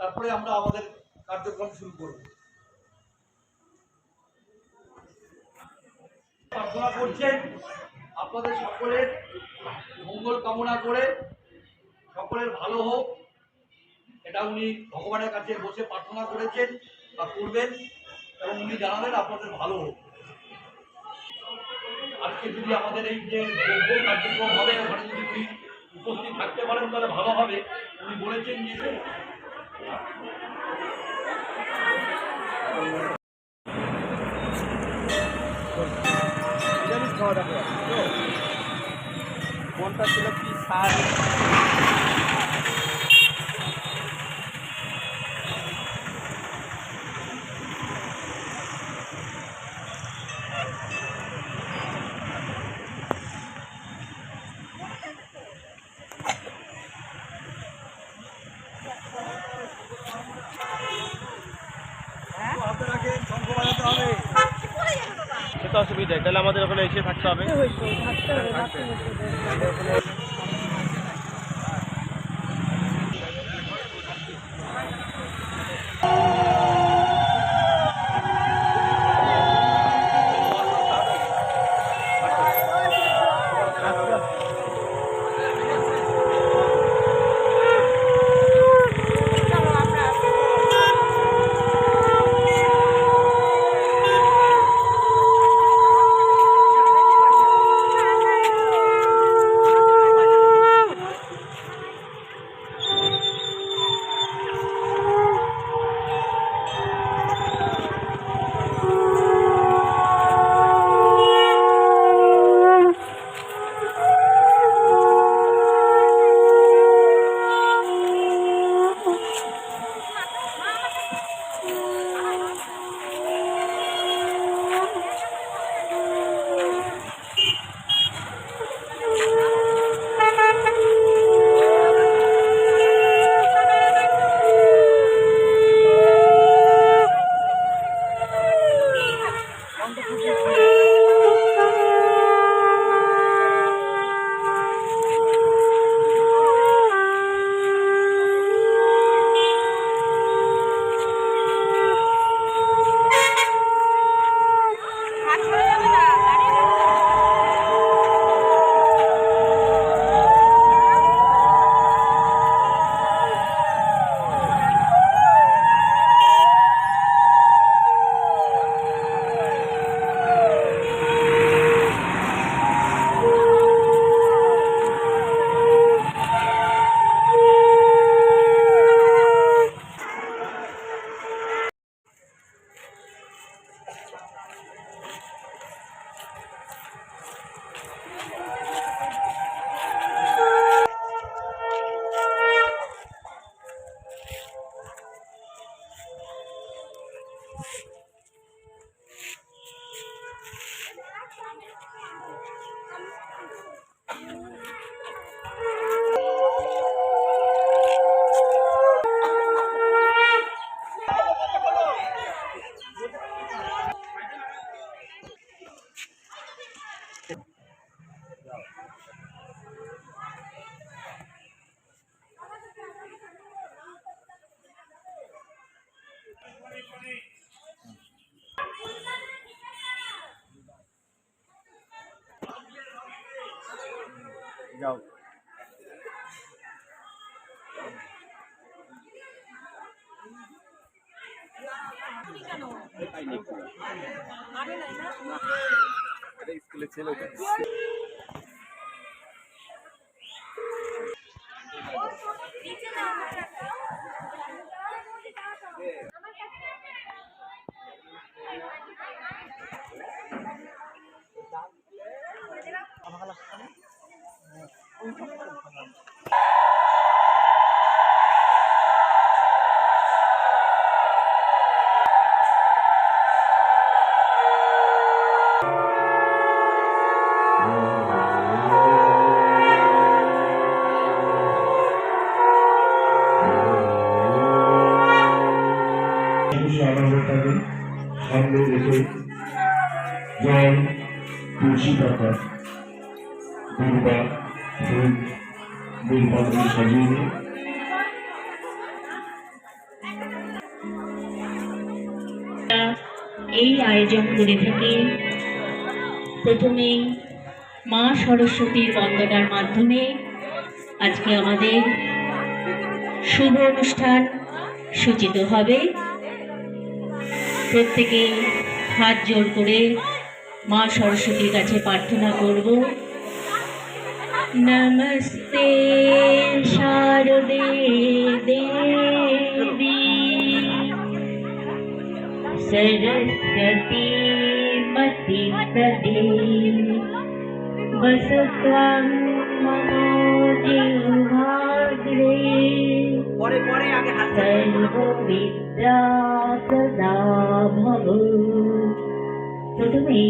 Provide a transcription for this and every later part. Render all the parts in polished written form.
তারপরে আমরা আমাদের কার্যক্রম শুরু করব। প্রার্থনা করছেন আপনাদের সকলের মঙ্গল কামনা করে, সকলের ভালো হোক, এটা উনি ভগবানের কাছে বসে প্রার্থনা করেছেন বা করবেন, এবং উনি জানালেন আপনাদের ভালো হোক। আজকে যদি আমাদের এই যে যোগ্য কার্যক্রম হবে ওখানে যদি উনি উপস্থিত থাকতে পারেন তাহলে ভালো হবে। উনি বলেছেন যে কোনটা ছিল কি সার সেটা অসুবিধা, তাহলে আমাদের ওখানে এসে থাকতে হবে। যাও স্কুলে ছিল সামনে রেখে জল, তুলসী পাতা, দুর্বা, ফুল, বেলপাতা সাজিয়ে নিয়ে এই আয়োজন করে থাকি। প্রথমে মা সরস্বতীর বন্দনার মাধ্যমে আজকে আমাদের শুভ অনুষ্ঠান সূচিত হবে। প্রত্যেকে হাত জোড় করে মা সরস্বতীর কাছে প্রার্থনা করব। নমস্তে শারদে দেবী सरस्वती मति प्रदे वसत्वं मनो जिह्वाग्रे सर्वविद्या सदा भव। প্রথমেই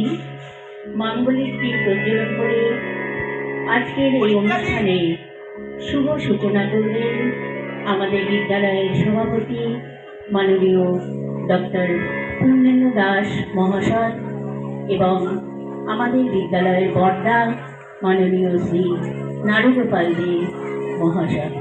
মাঙ্গলিক তীর প্রজ্বলন করে আজকের এই অনুষ্ঠানে শুভ সূচনা করবেন আমাদের বিদ্যালয়ের সভাপতি মাননীয় ডক্টর পূর্ণেন্দু দাস মহাশয় এবং আমাদের বিদ্যালয়ের বর্দা মাননীয় শ্রী নারুগোপাল দে মহাশয়।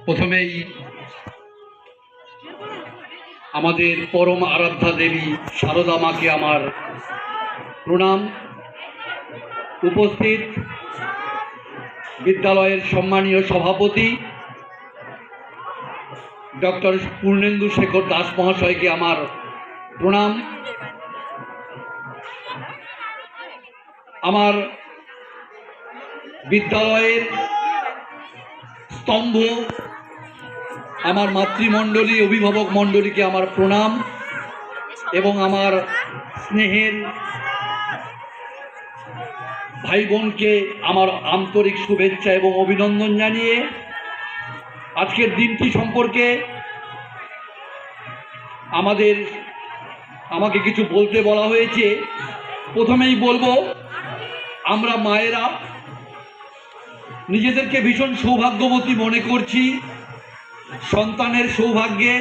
প্রথমেই আমাদের পরম আরাধ্যা দেবী শারদা মাকে আমার প্রণাম। উপস্থিত বিদ্যালয়ের সম্মানীয় সভাপতি ডক্টর পূর্ণেন্দু শেখর দাস মহাশয়কে আমার প্রণাম। আমার বিদ্যালয়ের স্তম্ভ আমার মাতৃমণ্ডলী অভিভাবক মণ্ডলীকে আমার প্রণাম এবং আমার স্নেহের ভাই বোনকে আমার আন্তরিক শুভেচ্ছা এবং অভিনন্দন জানিয়ে আজকের দিনটি সম্পর্কে আমাকে কিছু বলতে বলা হয়েছে। প্রথমেই বলবো, আমরা মায়েরা নিজেদেরকে ভীষণ সৌভাগ্যবতী মনে করছি। সন্তানের সৌভাগ্যে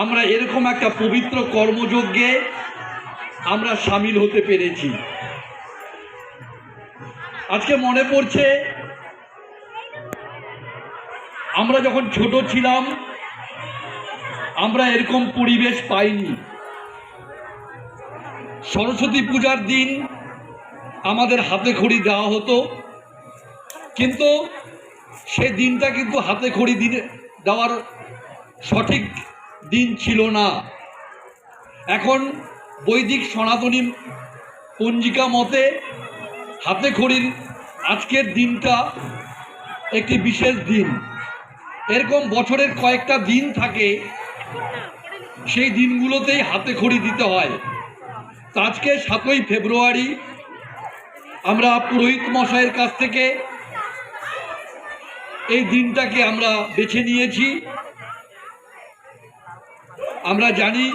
আমরা এরকম একটা পবিত্র কর্মযজ্ঞে আমরা সামিল হতে পেরেছি। আজকে মনে পড়ছে, আমরা যখন ছোট ছিলাম আমরা এরকম পরিবেশ পাইনি। সরস্বতী পূজার দিন আমাদের হাতে খড়ি দেওয়া হতো, কিন্তু সে দিনটা কিন্তু হাতে খড়ি দেওয়ার সঠিক দিন ছিল না। এখন বৈদিক সনাতনী পঞ্জিকা মতে হাতে খড়ির আজকের দিনটা একটি বিশেষ দিন। এরকম বছরের কয়েকটা দিন থাকে, সেই দিনগুলোতেই হাতে খড়ি দিতে হয়। আজকে 7ই ফেব্রুয়ারি আমরা পুরোহিত মশাইয়ের কাছ থেকে এই দিনটাকে আমরা বেছে নিয়েছি। আমরা জানি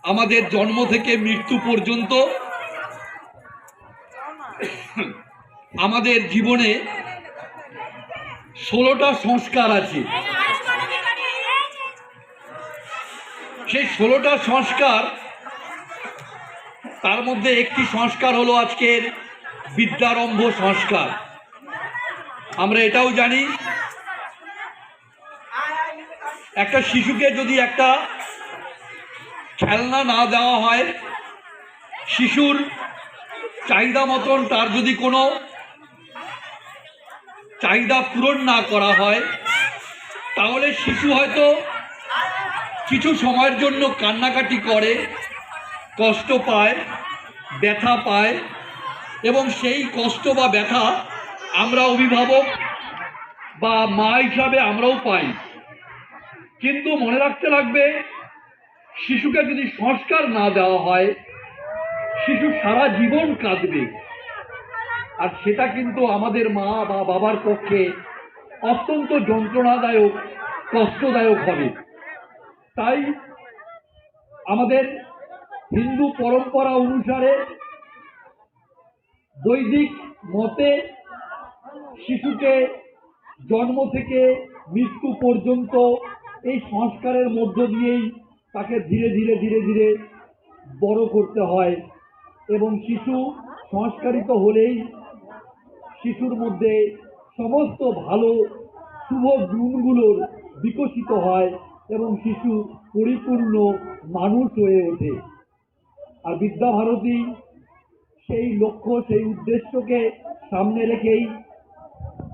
আমাদের জন্ম থেকে মৃত্যু পর্যন্ত আমাদের জীবনে 16টা সংস্কার আছে। সেই 16টা সংস্কার, তার মধ্যে একটি সংস্কার হলো আজকের বিদ্যারম্ভ সংস্কার। আমরা এটাও জানি, একটা শিশুকে যদি একটা খেলনা না দেওয়া হয়, শিশুর চাহিদা মতন তার যদি কোনো চাহিদা পূরণ না করা হয়, তাহলে শিশু হয়তো কিছু সময়ের জন্য কান্নাকাটি করে, কষ্ট পায়, ব্যথা পায়, এবং সেই কষ্ট বা ব্যথা আমরা অভিভাবক বা মা হিসাবে আমরাও পাই। কিন্তু মনে রাখতে লাগবে, শিশুকে যদি সংস্কার না দেওয়া হয়, শিশু সারা জীবন কাঁদবে। আর সেটা কিন্তু আমাদের মা বা বাবার পক্ষে অত্যন্ত যন্ত্রণাদায়ক, কষ্টদায়ক হবে। তাই আমাদের হিন্দু পরম্পরা অনুসারে বৈদিক মতে শিশুকে জন্ম থেকে মৃত্যু পর্যন্ত এই সংস্কারের মধ্য দিয়েই তাকে ধীরে ধীরে ধীরে ধীরে বড় করতে হয়, এবং শিশু সংস্কারিত হলেই শিশুর মধ্যে সমস্ত ভালো শুভ গুণগুলোর বিকশিত হয় এবং শিশু পরিপূর্ণ মানুষ হয়ে ওঠে। আর বিদ্যাভারতী সেই লক্ষ্য, সেই উদ্দেশ্যকে সামনে রেখেই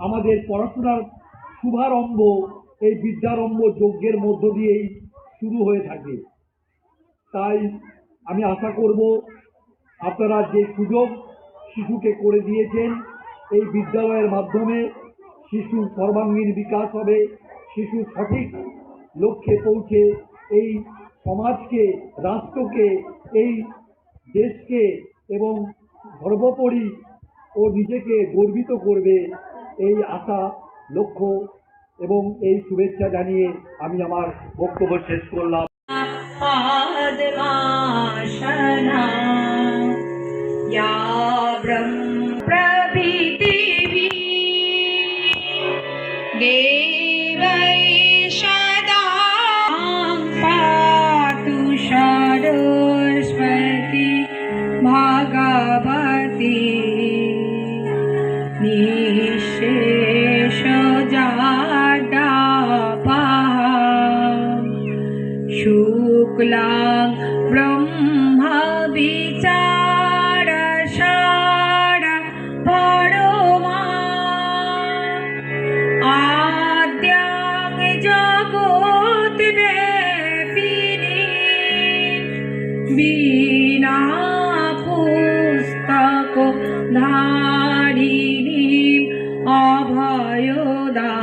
আমাদের পড়াশোনার শুভারম্ভ এই বিদ্যারম্ভ যজ্ঞের মধ্য দিয়েই শুরু হয়ে থাকে। তাই আমি আশা করব আপনারা যে সুযোগ শিশুকে করে দিয়েছেন, এই বিদ্যালয়ের মাধ্যমে শিশুর সর্বাঙ্গীন বিকাশ হবে, শিশু সঠিক লক্ষ্যে পৌঁছে এই সমাজকে, রাষ্ট্রকে, এই দেশকে এবং সর্বোপরি ও নিজেকে গর্বিত করবে, এই আশা, লক্ষ্য এবং এই শুভেচ্ছা জানিয়ে আমি আমার বক্তব্য শেষ করলাম। पादमाशना या ब्रह्मप्रभृतिभिः देवैः सदा पातु सरस्वती भगवती शुक्लां ब्रह्म विचारसार परमा आद्यां जगद्व्यापिनी बीना पुस्तक धारिणीं अभयदा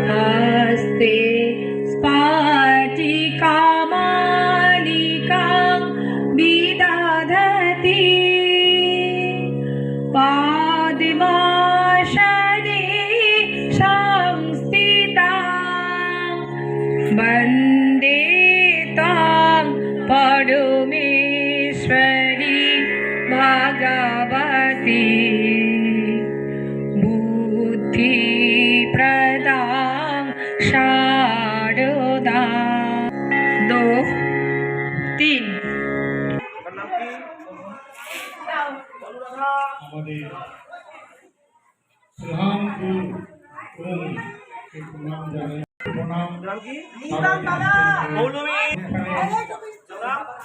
हस्ते स्फटिकामालिकां विदधति पाद्मासने संस्थितां वन्दे तां परमेश्वरी भगवती बुद्धि प्रदां शारदा। 2 3 আমাদের শ্রীরামপুর নাম জানে প্রণাম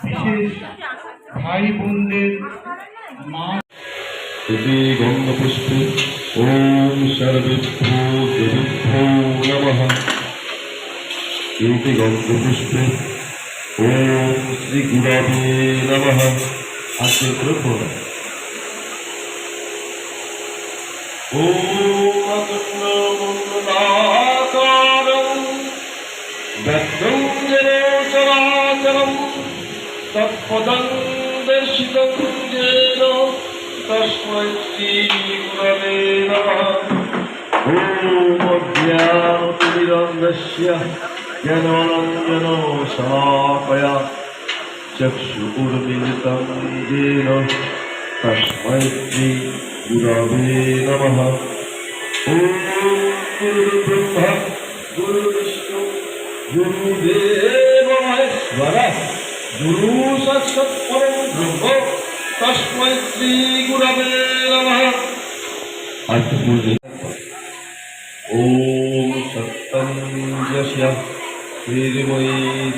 বিশেষ ভাই বোনদের মা इति गन्धपुष्पे ॐ सर्वेभ्यो देवेभ्यो नमः। इति गन्धपुष्पे ॐ श्रीगुरवे नमः। आशीर्वाद ॐ अखण्डमण्डलाकारं व्यक्तं येन चराचरं तत्पदं दर्शितं येन तस्मै श्रीगुरवे नमः। ॐ अज्ञानतिमिरन्धस्य ज्ञानाञ्जनो शलाकया चक्षुरुन्मिलितं येन तस्मै श्रीगुरवे नमः। ॐ गुरुर्ब्रह्मा गुरुर्विष्णु गुरुदेवो महेश्वरः गुरु साक्षात् परं ब्रह्म तस्मै श्रीगुरवे नमः। ॐ सत्तं यस्य श्रीमयी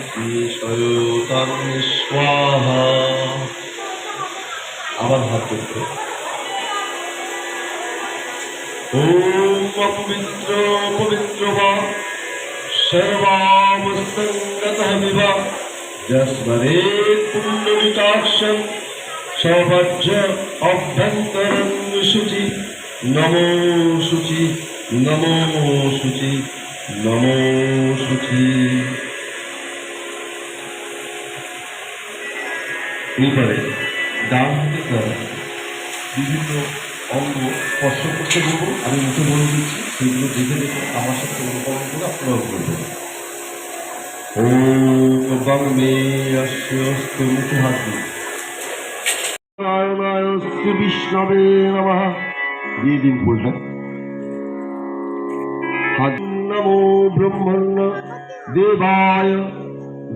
श्रीशयोतां स्वाहा। आবার হাত তুলতে ॐ अपवित्र पवित्र वा सर्वावस्थङ्गतः विवा यस्मरेत् पुण्डरीकाक्षं सौभाज्य अभ्यन्तरं शुचि नमो शुचि नमो शुचि नमो शुचि। ডান হাতের দ্বারা বিভিন্ন অঙ্গ স্পর্শ করতে বলবো, আমি মুখে বলে দিচ্ছি, সেগুলো দেখে দেখে আমার সাথে অনুকরণ করে আপনারাও করবেন। ওম বাং মে অস্য মুখে হাত দিন। নারায়ণায় বিষ্ণবে নমঃ দিয়ে দিন ফুলটা। নমো ব্রহ্মণ্য দেবায়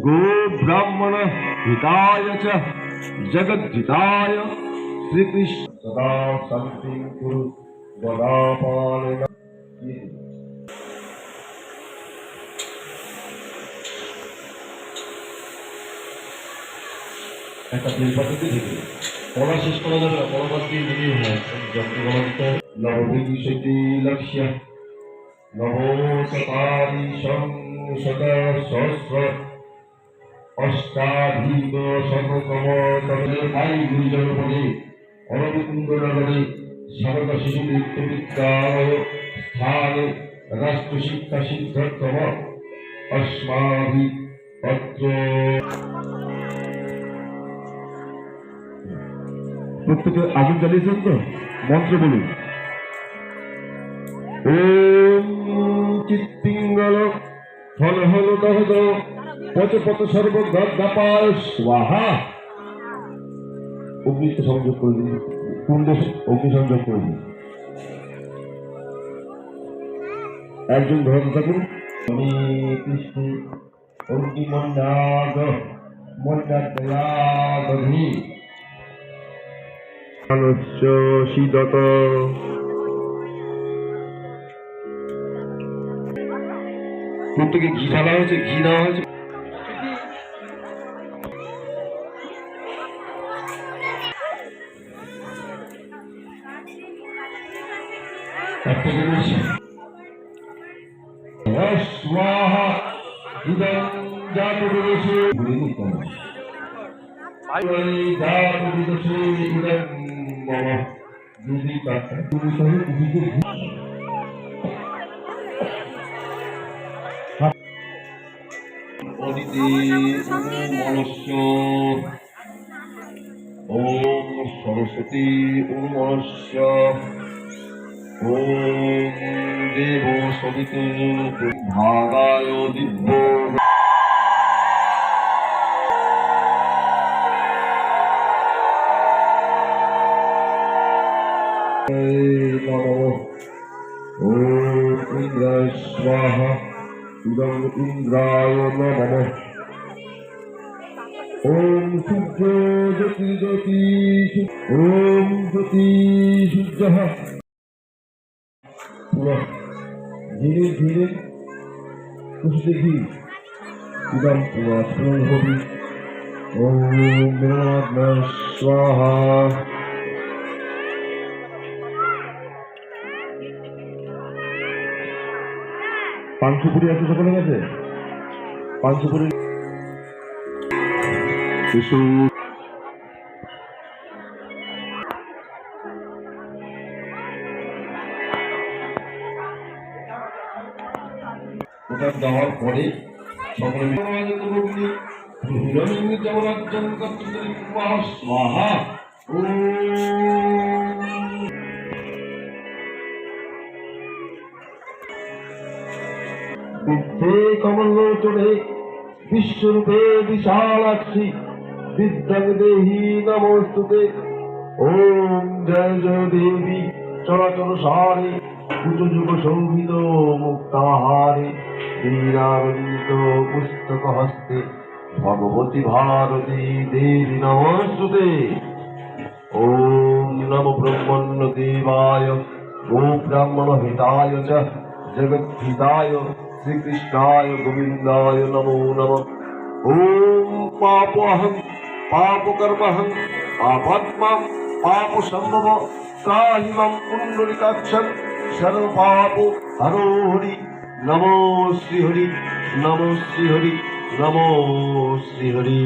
গো ব্রাহ্মণ হিতায় চ জগদ্ধিতায় শ্রীকৃষ্ণ সদা শান্তি কুরু গদাপালন। একটা বেলপাতিতে দেখে পড়া শেষ করা যাবে না, পড়া বাদ দিয়ে যদি হয় যন্ত্রগণিত নববিংশতি লক্ষ্য নবশতারি সংশত সহস্র অষ্টাধিক শততম ভাই গুরুজন পদে অরবিন্দ নগরে সারদা শিশু বিদ্যালয় স্থানে রাষ্ট্র শিক্ষা সিদ্ধার্থম অস্মাভি পত্র। প্রত্যেকে আগুন জ্বালিয়েছেন তো? মন্ত্র বলুন। ওম চিত্তিঙ্গল ফল হল দহদ পচ পচ সর্বদাপায় স্বাহা। অগ্নিতে সংযোগ করে দিন, কুণ্ড অগ্নি সংযোগ করে দিন। একজন ধরন থাকুন। আমি কৃষ্ণ অগ্নিমন্ডাগ মন্ডাদী শীতত প্রত্যেকে ঘি ঢালা হয়েছে, ঘি দেওয়া হয়েছে। স্বাহা ইদং জাতু বিদুষে জাতু বিদুষে ইদং মম যদি কাটা তুমি সহি কুবিকে অদিতি মনুষ্য ওম সরস্বতী ওম মনুষ্য ওম দেব সবিত ভাগায় দিব্য ওম ইন্দ্রায় স্বাহা ইদং ইন্দ্রায় নমঃ। ওম সূর্য জ্যোতি জ্যোতি ওম জ্যোতি সূর্যঃ। ধীরে ধীরে খুশি ঘি ইদং পুরাতন হবি। ওম নমঃ স্বাহা। পাঞ্চপুরি আছে সকলের কাছে? পাঞ্চপুরি ওটা দেওয়ার পরে সকলে স্বাহা। বুদ্ধে কমলোচনে বিশ্বরূপে বিশালাক্ষী বিদ্যাং দেহি নমস্তুতে। ওম জয় জয় দেবী চরাচর সারে কুচযুগ সৌভিত মুক্তাহারে দীনানন্দ পুস্তক হস্তে ভগবতী ভারতী দেবী নমস্তুতে। ওম নমো ব্রহ্মণ্য দেবায় গো ব্রাহ্মণ হিতায় চ জগদ্ধিতায় শ্রীকৃষ্ণায় গোবিন্দায় নমো নমঃ। ওম পাপহং পাপকর্মহং পাপাত্মা পাপ সম্ভব কাহিমং কুণ্ডলিকাক্ষং সর্বপাপ হরো হরি। নমো শ্রীহরি নমো শ্রীহরি নমো শ্রীহরি।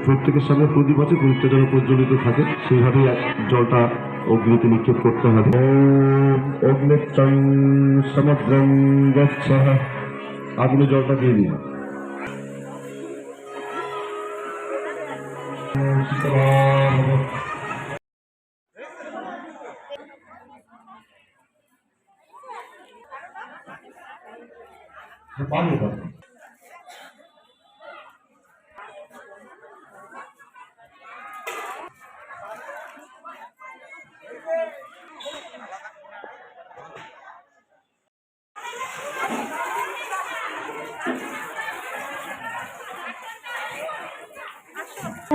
প্রত্যেকের সামনে প্রদীপ আছে, প্রদীপটা যেন প্রজ্বলিত থাকে সেইভাবেই জলটা অগ্নিতে নিক্ষেপ করতে হবে। অগ্নিত্রং সমুদ্রং গচ্ছঃ, আগুনে জলটা দিয়ে দিন। পানি পাবে।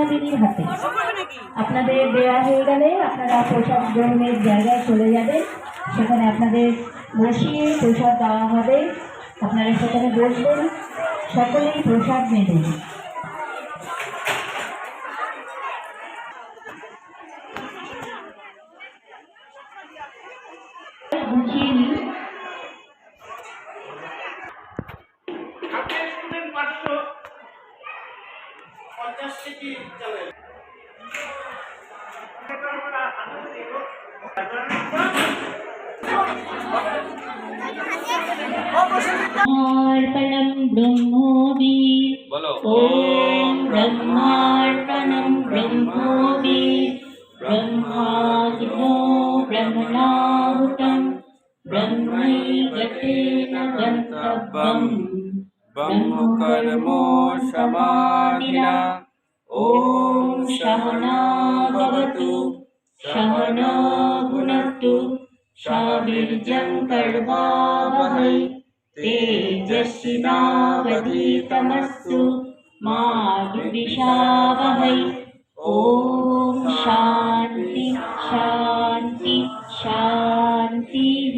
দিদির হাতে আপনাদের দেওয়া হয়ে গেলে আপনারা প্রসাদ গ্রহণের জায়গায় চলে যাবেন। সেখানে আপনাদের বসিয়ে প্রসাদ দেওয়া হবে, আপনারা সেখানে বসবেন, সকলেই প্রসাদ নেবেন। গুছিয়ে নিন। अर्पणं ब्रह्मोऽपि বলো ॐ ब्रह्मार्पणं ब्रह्मोऽपि ब्रह्माग्नो ब्रह्मणाहुतं ब्रह्मैकतेन गन्तव्यम् ब्रह्मकर्मो समाधिना ॐ सहना भवतु सहना भुनक्तु सवीर्यं कर्वावहै तेजस्विनावधीतमस्तु मा विद्विषावहै। ॐ शान्ति शान्ति शान्तिः।